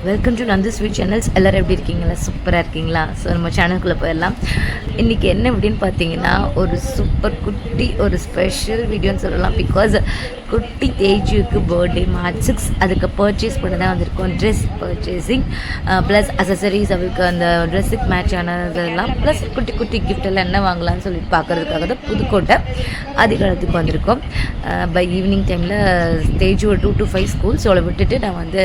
Welcome to Nandu sweet channels. எல்லோரும் எப்படி இருக்கீங்களா? சூப்பராக இருக்கீங்களா? ஸோ நம்ம சேனலுக்குள்ளே போயிடலாம். இன்றைக்கி என்ன அப்படின்னு பார்த்தீங்கன்னா, ஒரு சூப்பர் குட்டி ஒரு ஸ்பெஷல் வீடியோன்னு சொல்லலாம். பிகாஸ் குட்டி தேஜுக்கு பர்த்டே மார்ச் 6 அதுக்கு பர்ச்சேஸ் பண்ண தான் வந்திருக்கோம். ட்ரெஸ் பர்ச்சேசிங் ப்ளஸ் அசசரிஸ், அவருக்கு அந்த ட்ரெஸ்ஸுக்கு மேட்ச் ஆனதெல்லாம் ப்ளஸ் குட்டி குட்டி கிஃப்ட் எல்லாம் என்ன வாங்கலாம்னு சொல்லிட்டு பார்க்குறதுக்காக தான் புதுக்கோட்டை அதிகாலத்துக்கு வந்திருக்கோம். பை ஈவினிங் டைமில் தேஜு ஒரு 2 to 5 ஸ்கூல். ஸோ அவளை விட்டுட்டு நான் வந்து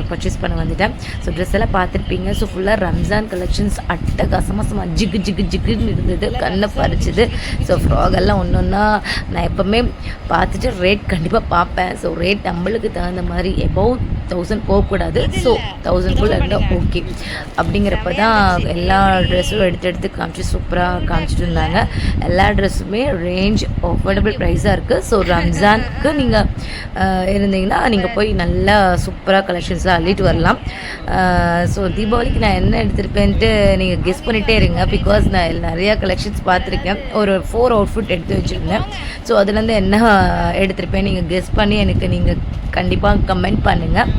பர்ச்சேஸ் பண்ண வந்துட்டேன். ஸோ ட்ரெஸ் எல்லாம் பார்த்துருப்பீங்க. ஸோ ஃபுல்லாக ரம்ஜான் கலெக்ஷன்ஸ் அட்டகாசமாக ஜிகு ஜிகு ஜிகுன்னு இருந்தது, கண்ணை பறிச்சுது. ஸோ ஃப்ராகெல்லாம் ஒன்று ஒன்றா நான் எப்போவுமே பார்த்துட்டு ரேட் கண்டிப்பாக பார்ப்பேன். ஸோ ரேட் நம்மளுக்கு தகுந்த மாதிரி எபோவ் 1000 போகக்கூடாது. ஸோ 1000 இருந்தால் ஓகே அப்படிங்கிறப்ப தான் எல்லா ட்ரெஸ்ஸும் எடுத்து காமிச்சு சூப்பராக காமிச்சிட்டு இருந்தாங்க. எல்லா ட்ரெஸ்ஸுமே ரேஞ்ச் அஃபோர்டபுள் ப்ரைஸாக இருக்குது. ஸோ ரம்ஜானுக்கு நீங்கள் இருந்தீங்கன்னா நீங்கள் போய் நல்லா சூப்பராக கலெக்ஷன்ஸ்லாம் அள்ளிட்டு வரலாம். ஸோ தீபாவளிக்கு நான் என்ன எடுத்திருப்பேன்ட்டு நீங்கள் கெஸ் பண்ணிகிட்டே இருங்க. பிகாஸ் நான் நிறையா கலெக்ஷன்ஸ் பார்த்துருக்கேன். ஒரு 4 அவுட்ஃபிட் எடுத்து வச்சுருந்தேன். ஸோ அதுலேருந்து என்ன எடுத்திருப்பேன் நீங்கள் கெஸ் பண்ணி எனக்கு நீங்கள் கண்டிப்பாக கமெண்ட் பண்ணுங்கள்.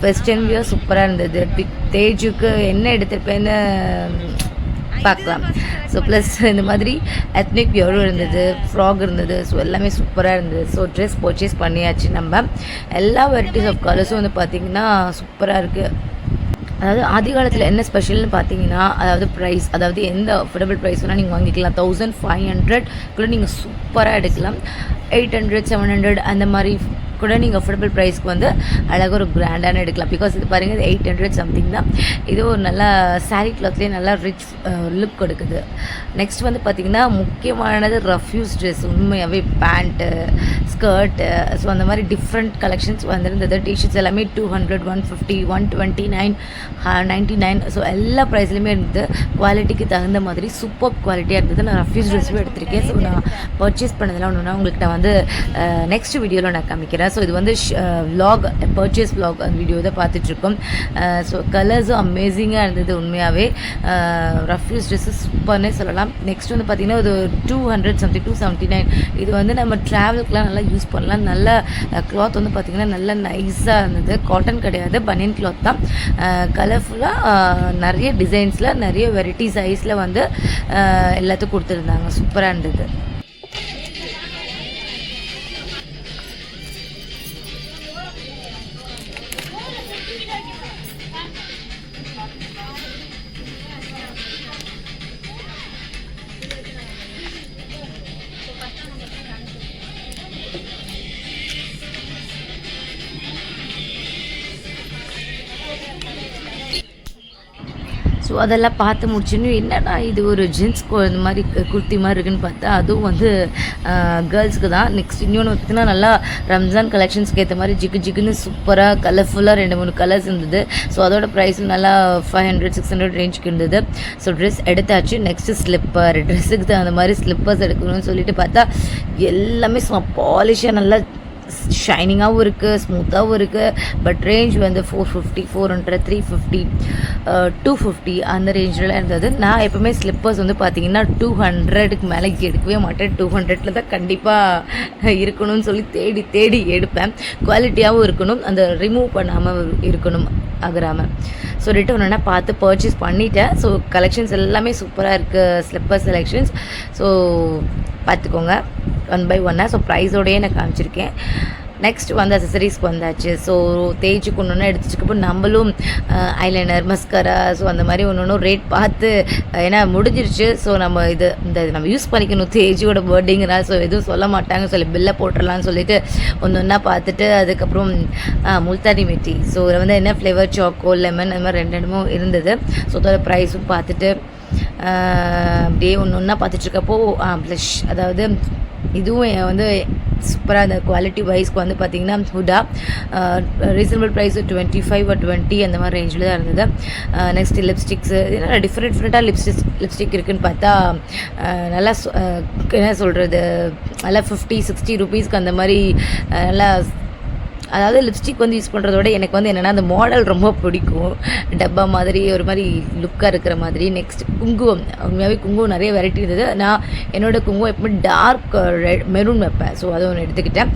வெஸ்டர்ன் வியூ சூப்பராக இருந்தது. தேஜுக்கு என்ன எடுத்திருப்பேன்னு பார்க்கலாம். ஸோ ப்ளஸ் இந்த மாதிரி எத்னிக் வியரும் இருந்தது, ஃப்ராக் இருந்தது. ஸோ எல்லாமே சூப்பராக இருந்தது. ஸோ ட்ரெஸ் பர்ச்சேஸ் பண்ணியாச்சு. நம்ம எல்லா வெரைட்டிஸ் ஆஃப் கலர்ஸும் வந்து பார்த்திங்கன்னா சூப்பராக இருக்குது. அதாவது ஆதி காலத்தில் என்ன ஸ்பெஷல்னு பார்த்தீங்கன்னா, அதாவது ப்ரைஸ், அதாவது எந்த அஃபோர்டபுள் ப்ரைஸ் வேணால் நீங்கள் வாங்கிக்கலாம். 1500 கூட நீங்கள் சூப்பராக எடுக்கலாம். 800 700 அந்த மாதிரி கூட நீங்கள் அஃபோர்டபுள் ப்ரைஸ்க்கு வந்து அழகாக ஒரு கிராண்டான எடுக்கலாம். பிகாஸ் இது பாருங்கள், இது 800 சம்திங் தான். இது ஒரு நல்லா சாரீ கிளாத்லேயே நல்லா ரிச் லுக் கொடுக்குது. நெக்ஸ்ட் வந்து பார்த்திங்கன்னா முக்கியமானது ரஃப்யூஸ் ட்ரெஸ். உண்மையாகவே பேண்ட்டு, ஸ்கர்ட்டு, ஸோ அந்த மாதிரி டிஃப்ரெண்ட் கலெக்ஷன்ஸ் வந்துருந்தது. டிஷர்ட்ஸ் எல்லாமே 200 150 129 99. ஸோ எல்லா ப்ரைஸ்லையுமே இருந்தது. குவாலிட்டிக்கு தகுந்த மாதிரி சூப்பர் குவாலிட்டியாக இருந்தது. நான் ரஃப்யூஸ் ட்ரெஸ்ஸும் எடுத்திருக்கேன். ஸோ நான் பர்ச்சேஸ் பண்ணதெல்லாம் ஒன்றுனா உங்களுக்கு நான் வந்து நெக்ஸ்ட் வீடியோவில் நான் காமிக்கிறேன். ஸோ இது வந்து விலாக், பர்ச்சேஸ் விலாக் அந்த வீடியோ தான் பார்த்துட்ருக்கோம். ஸோ கலர்ஸும் அமேசிங்காக இருந்தது. உண்மையாகவே ரஃப்யூஸ் ட்ரெஸ்ஸஸ் சூப்பர்னே சொல்லலாம். நெக்ஸ்ட் வந்து பார்த்திங்கன்னா இது 200 சம்திங் 279. இது வந்து நம்ம ட்ராவலுக்குலாம் நல்லா யூஸ் பண்ணலாம். நல்ல கிளாத் வந்து பார்த்திங்கன்னா நல்லா நைஸாக இருந்தது. காட்டன் கிடையாது, பனியன் கிளாத் தான். கலர்ஃபுல்லாக நிறைய டிசைன்ஸில் நிறைய வெரைட்டி சைஸில் வந்து எல்லாத்துக்கும் கொடுத்துருந்தாங்க. சூப்பராக இருந்தது. ஸோ அதெல்லாம் பார்த்து முடிச்சுன்னு என்னடா இது ஒரு ஜென்ஸ் இந்த மாதிரி குர்த்தி மாதிரி இருக்குன்னு பார்த்தா அதுவும் வந்து கேர்ள்ஸுக்கு தான். நெக்ஸ்ட் இன்னொன்று பார்த்திங்கன்னா நல்லா ரம்ஜான் கலெக்ஷன்ஸ்க்கு ஏற்ற மாதிரி ஜிகு ஜிகுன்னு சூப்பராக கலர்ஃபுல்லாக 2-3 கலர்ஸ் இருந்தது. ஸோ அதோட ப்ரைஸும் நல்லா 500 600 ரேஞ்சுக்கு இருந்தது. ஸோ ட்ரெஸ் எடுத்தாச்சு. நெக்ஸ்ட்டு ஸ்லிப்பர், ட்ரெஸ்ஸுக்கு தகுந்த மாதிரி ஸ்லிப்பர்ஸ் எடுக்கணும்னு சொல்லிட்டு பார்த்தா எல்லாமே பாலிஷாக நல்லா ஷைனிங்காகவும் இருக்குது, ஸ்மூத்தாகவும் இருக்குது. பட் ரேஞ்ச் வந்து 450 400 350 250 அந்த ரேஞ்சில் இருந்தது. நான் எப்போவுமே ஸ்லிப்பர்ஸ் வந்து பார்த்திங்கன்னா 200க்கு மேலே எடுக்கவே மாட்டேன். 200 தான் கண்டிப்பாக இருக்கணும்னு சொல்லி தேடி தேடி எடுப்பேன். குவாலிட்டியாகவும் இருக்கணும், அந்த ரிமூவ் பண்ணாமல் இருக்கணும் ஆகிறாமல். ஸோ ரிட்டர்ன் ஒன்றா பார்த்து பர்ச்சேஸ் பண்ணிட்டேன். ஸோ கலெக்ஷன்ஸ் எல்லாமே சூப்பராக இருக்குது, ஸ்லிப்பர் செலெக்ஷன்ஸ். ஸோ பார்த்துக்கோங்க 1 by 1. ஸோ ப்ரைஸோடையே நான் காமிச்சிருக்கேன். நெக்ஸ்ட் வந்து அசசரிஸ்க்கு வந்தாச்சு. ஸோ தேஜுக்கு ஒன்று எடுத்து வச்சுக்கப்போ நம்மளும் ஐலைனர், மஸ்கரா, ஸோ அந்த மாதிரி ஒன்று ரேட் பார்த்து, ஏன்னா முடிஞ்சிருச்சு. ஸோ நம்ம நம்ம யூஸ் பண்ணிக்கணும். தேஜுவோட பர்த்டேங்கிறனால ஸோ எதுவும் சொல்ல மாட்டாங்க சொல்லி பில்லை போட்டுடலான்னு சொல்லிட்டு ஒன்றா பார்த்துட்டு அதுக்கப்புறம் முல்தானி மெட்டி. ஸோ இதில் வந்து என்ன ஃப்ளேவர், சாக்கோ, லெமன், அது மாதிரி ரெண்டும் இருந்தது. ஸோ அதோட ப்ரைஸும் பார்த்துட்டு அப்படியே ஒன்றா பார்த்துட்ருக்கப்போ ப்ளஷ், அதாவது இதுவும் வந்து சூப்பராக அந்த குவாலிட்டி வைஸ்க்கு வந்து பார்த்திங்கன்னா ஹுடா ரீசனபிள் ப்ரைஸ் 25 or 20 அந்த மாதிரி ரேஞ்சில் தான் இருந்தது. நெக்ஸ்ட்டு லிப்ஸ்டிக்ஸு இதெல்லாம் டிஃப்ரெண்ட்டாக லிப்ஸ்டிக் இருக்குதுன்னு பார்த்தா நல்லா என்ன சொல்கிறது, நல்லா 50 60 ருபீஸ்க்கு அந்த மாதிரி நல்லா அதாவது லிப்ஸ்டிக் வந்து யூஸ் பண்ணுறதோட எனக்கு வந்து என்னென்னா அந்த மாடல் ரொம்ப பிடிக்கும். டப்பா மாதிரி ஒரு மாதிரி லுக்காக இருக்கிற மாதிரி. நெக்ஸ்ட் குங்குமம், உண்மையாகவே குங்குமம் நிறைய வெரைட்டி இருந்தது. நான் என்னோடய குங்குமம் எப்பவுமே டார்க் ரெட் மெரூன் வைப்பேன். ஸோ அதை ஒன்று எடுத்துக்கிட்டேன்.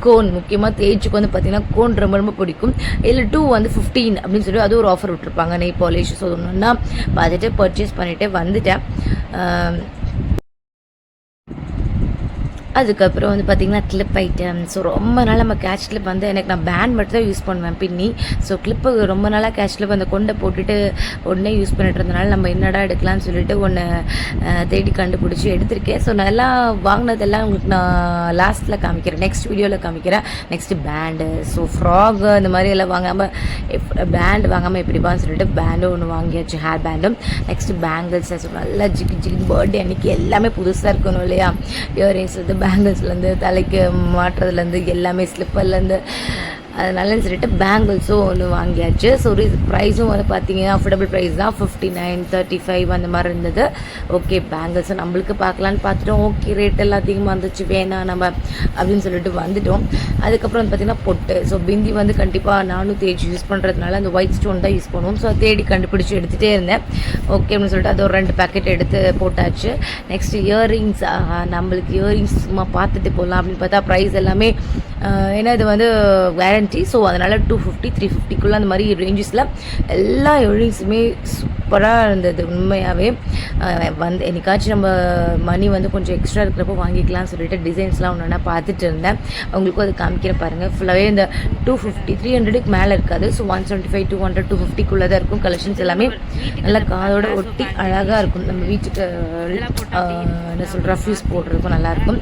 கோன், முக்கியமாக தேய்ச்சிக்கு வந்து பார்த்திங்கன்னா கோன் ரொம்ப ரொம்ப பிடிக்கும். இதில் 2 வந்து 15 அப்படின்னு சொல்லி அது ஒரு ஆஃபர் விட்டுருப்பாங்க நெய் பாலிஷ். ஸோ ஒன்றுன்னா பார்த்துட்டு பர்ச்சேஸ் பண்ணிவிட்டு வந்துட்டேன். அதுக்கப்புறம் வந்து பார்த்திங்கன்னா கிளிப் ஐட்டம். ஸோ ரொம்ப நாள் நம்ம கேஷ் கிளிப் வந்து எனக்கு நான் பேண்ட் மட்டும் தான் யூஸ் பண்ணுவேன் பின்னி. ஸோ கிளிப்பு ரொம்ப நாளாக கேஷ் கிளிப் அந்த கொண்டை போட்டுட்டு உடனே யூஸ் பண்ணிட்டு இருந்தனால நம்ம என்னடா எடுக்கலாம்னு சொல்லிட்டு ஒன்று தேடி கண்டுபிடிச்சி எடுத்திருக்கேன். ஸோ நல்லா வாங்கினதெல்லாம் உங்களுக்கு நான் லாஸ்ட்டில் காமிக்கிறேன், நெக்ஸ்ட் வீடியோவில் காமிக்கிறேன். Next pant. ஸோ ஃப்ராகு அந்த மாதிரி எல்லாம் வாங்காமல் பேண்டு வாங்காமல் எப்படிப்பான்னு சொல்லிட்டு பேண்டும் ஒன்று வாங்கியாச்சு, ஹேர் பேண்டும். Next bangles. ஸோ நல்லா ஜிகி ஜிகி பர்த்டே அன்றைக்கி எல்லாமே புதுசாக இருக்கணும் இல்லையா? இயரிங்ஸ் வந்து பேங்கிள்ஸ்லேருந்து தலைக்கு மாட்டுறதுலேருந்து எல்லாமே ஸ்லிப்பர்லேருந்து அதனால சொல்லிட்டு பேங்கிள்ஸும் ஒன்று வாங்கியாச்சு. ஸோ ப்ரைஸும் வந்து பார்த்தீங்கன்னா அஃபோர்டபுள் ப்ரைஸ் தான், 59, 35 அந்த மாதிரி இருந்தது. ஓகே பேங்கிள்ஸும் நம்மளுக்கு பார்க்கலான்னு பார்த்துட்டோம். ஓகே ரேட் எல்லாம் அதிகமாக இருந்துச்சு, வேணாம் நம்ம அப்படின்னு சொல்லிட்டு வந்துட்டோம். அதுக்கப்புறம் வந்து பார்த்திங்கன்னா பொட்டு. ஸோ பிந்தி வந்து கண்டிப்பாக நானும் தேய்ச்சி யூஸ் பண்ணுறதுனால அந்த ஒயிட் ஸ்டோன் தான் யூஸ் பண்ணுவோம். ஸோ தேடி கண்டுபிடிச்சி எடுத்துகிட்டே இருந்தேன். ஓகே அப்படின்னு சொல்லிட்டு அது ஒரு 2 பேக்கெட் எடுத்து போட்டாச்சு. Next earrings. நம்மளுக்கு இயரிங்ஸ் சும்மா பார்த்துட்டு போகலாம் அப்படின்னு பார்த்தா ப்ரைஸ் எல்லாமே ஏன்னா இது வந்து கேரண்டி. ஸோ அதனால் 250, 350க்குள்ளே அந்த மாதிரி ரேஞ்சஸில் எல்லா இயரிங்ஸுமே சூப்பராக இருந்தது. உண்மையாகவே வந்து என்னைக்காச்சும் நம்ம மணி வந்து கொஞ்சம் எக்ஸ்ட்ரா இருக்கிறப்போ வாங்கிக்கலாம்னு சொல்லிட்டு டிசைன்ஸ்லாம் ஒன்று ஒன்றா பார்த்துட்டு இருந்தேன். அவங்களுக்கும் அது காமிக்கிற பாருங்கள். ஃபுல்லாகவே இந்த 250, 300க்கு மேலே இருக்காது. ஸோ 175, 200, 250க்குள்ளே தான் இருக்கும். கலெக்ஷன்ஸ் எல்லாமே நல்லா காதோட ஒட்டி அழகாக இருக்கும். நம்ம வீட்டுக்கு என்ன சொல்கிற ஃபியூஸ் போடுறதுக்கும் நல்லாயிருக்கும்.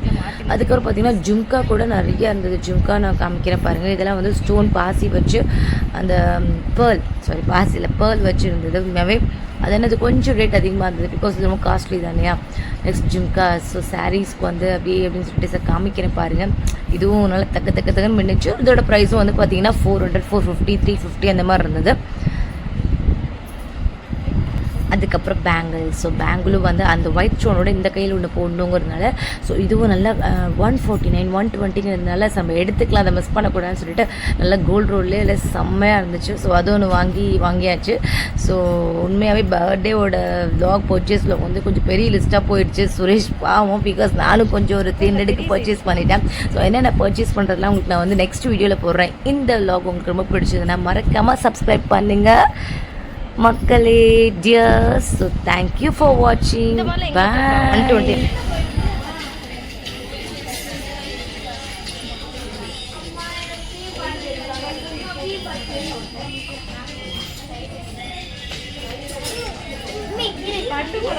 அதுக்கப்புறம் பார்த்திங்கன்னா ஜும்கா கூட நிறைய இருந்தது. ஜும்கா நான் காமிக்கிறேன் பாருங்கள். இதெல்லாம் வந்து ஸ்டோன் பாசி வச்சு அந்த பேர்ல் வச்சு இருந்தது. உண்மையாகவே அது என்னது கொஞ்சம் ரேட் அதிகமாக இருந்தது, பிகாஸ் இது ரொம்ப காஸ்ட்லி தானேயா. நெக்ஸ்ட் ஜும்கா. ஸோ சாரீஸ்க்கு வந்து அப்படின்னு சொல்லிட்டு சார் காமிக்கிறேன் பாருங்கள். இதுவும் நல்லா தக்கன்னு மின்னுச்சு. இதோட ப்ரைஸும் வந்து பார்த்திங்கன்னா 400, 450, 350 அந்த மாதிரி இருந்தது. அதுக்கப்புறம் பேங்கிள்ஸ். ஸோ பேங்கிளும் வந்து அந்த ஒயிட் ஸ்டோனோட இந்த கையில் ஒன்று போடணுங்கிறதுனால ஸோ இதுவும் நல்லா 149, 120ங்கிறதுனால நம்ம எடுத்துக்கலாம், அதை மிஸ் பண்ணக்கூடாதுன்னு சொல்லிட்டு நல்லா கோல்டு ரோல்லே இல்லை செம்மையாக இருந்துச்சு. ஸோ அது ஒன்று வாங்கியாச்சு. ஸோ உண்மையாகவே பர்த்டேவோட வ்ளாக் பர்ச்சேஸில் வந்து கொஞ்சம் பெரிய லிஸ்ட்டாக போயிடுச்சு. சுரேஷ் பாவம், பிகாஸ் நானும் கொஞ்சம் ஒரு 300க்கு பர்ச்சேஸ் பண்ணிட்டேன். ஸோ என்னென்ன பர்ச்சேஸ் பண்ணுறதுலாம் உங்களுக்கு நான் வந்து நெக்ஸ்ட் வீடியோவில் போடுறேன். இந்த வ்ளாக் உங்களுக்கு ரொம்ப பிடிச்சதுன்னா மறக்காமல் சப்ஸ்கிரைப் பண்ணுங்கள் மக்களே, டியர்ஸ். ஸோ தேங்க்யூ ஃபார் வாட்சிங். பாய். பட்டு கூட